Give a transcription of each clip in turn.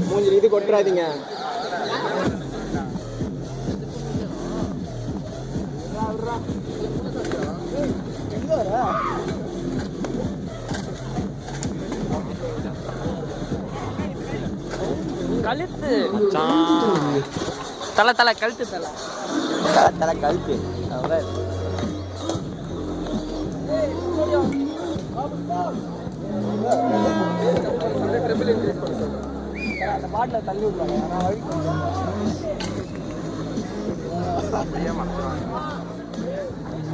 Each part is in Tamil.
மூஞ்சில் இது கொட்டுறாதீங்க. கழுத்து தலை தலை கழுத்து தலை தலை கழுத்து அந்த பாட்டில் தள்ளி விடுவாங்க.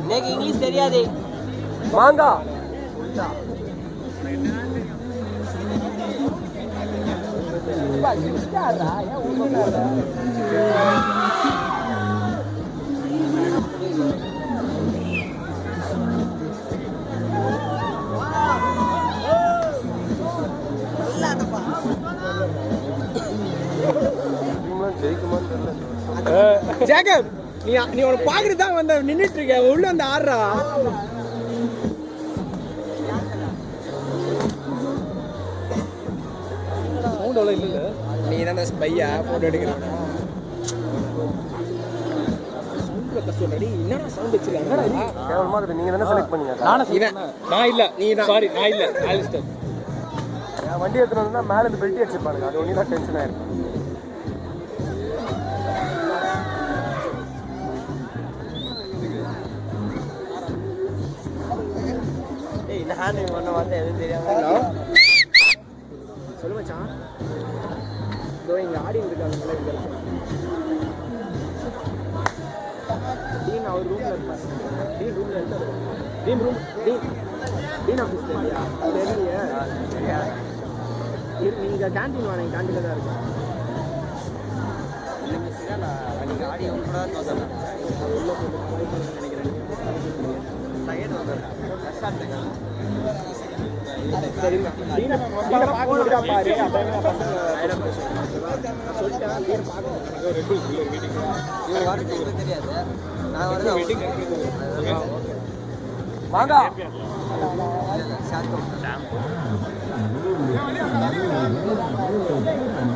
எனக்கு இங்கிலீஷ் தெரியாது. மாங்கா ஜேக்கப், நீ உன பாக்குறது தான் வந்து நின்றுட்டு இருக்க. உள்ள வந்து ஆடுறா. நீ தான் ஸ்பையா போட்டோ எடுக்கிறான். என்னடா சவுண்ட் வச்சிருக்காங்க? நீங்க தானே செலக்ட் பண்ணீங்க. நான் இல்ல, நீ தான். சாரி, நான் இல்ல. வண்டி எடுத்துட்டு வந்தா மேல இருந்து பெல்ட் அடிச்சிருப்பானுங்க. அது ஒண்ணு தான் டென்ஷன் ஆயிருக்கு. சொல்லு மச்சான். இதோ இங்க ஆடி இருக்காங்க. டீன் அவர் ரூம்ல இருப்பாரு. டீன் ரூம்ல இருக்காரு. டீன் ஆஃபீஸ்ல இல்லையா? தெரியலையே. நீங்க கேண்டீன் வாங்க. கேண்டீன்ல தான் இருக்கு. ஆடி கூட உள்ள போட்டு நினைக்கிறேன். சரிங்க. பாரு பாரு. மாங்கா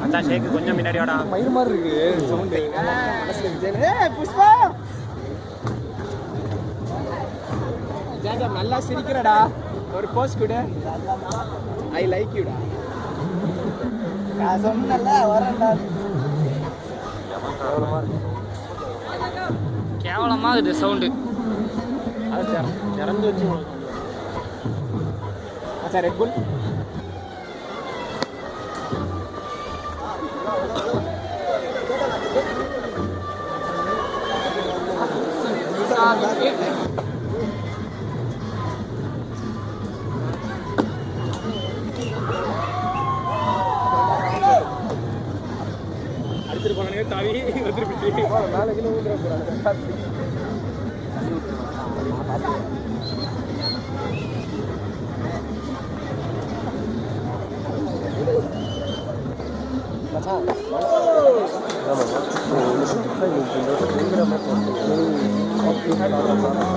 அதான் ஷேக்கு கொஞ்சம் முன்னாடியோட மயிர் மாதிரி இருக்கு சவுண்டு. புஷ்பா ஜாஜா நல்லா சிரிக்கிறடா. ஒரு போஸ் கொடு. ஐ லைக் யூடா. நான் சொன்னல வரேன்டா. கேவலமா இது சவுண்டு. அது திறந்து வச்சு சார் ரெட் புல். அடிச்சிட்டு போனானே தாவி வந்துட்டு நாளைக்கு ஊந்துட போறாங்க.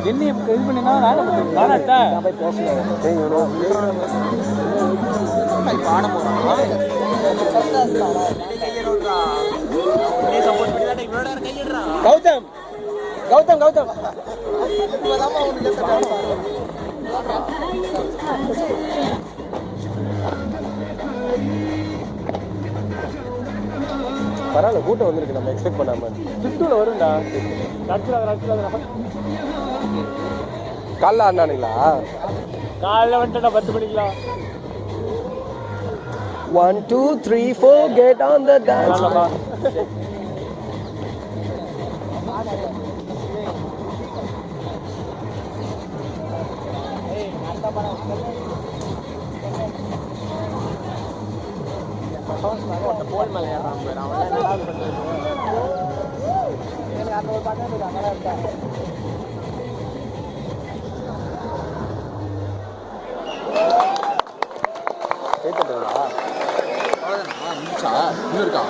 என்ன இது பண்ணினா வேலை பாடா போய் பேசணும். பாட போறான். கௌதம் கௌதம் கௌதம் பரவாயில்ல, கூட்டம் வந்திருக்கு. நம்ம எக்ஸ்பெக்ட் பண்ணாம சித்தூர்ல வரும்டா. காலைல ஆடினானுங்களா? காலைல வந்துட்டா 10 மணிக்கலாம். 1 2 3 4 get on the dance. போல் மேலே ஏறான். இன்னும் இருக்கா?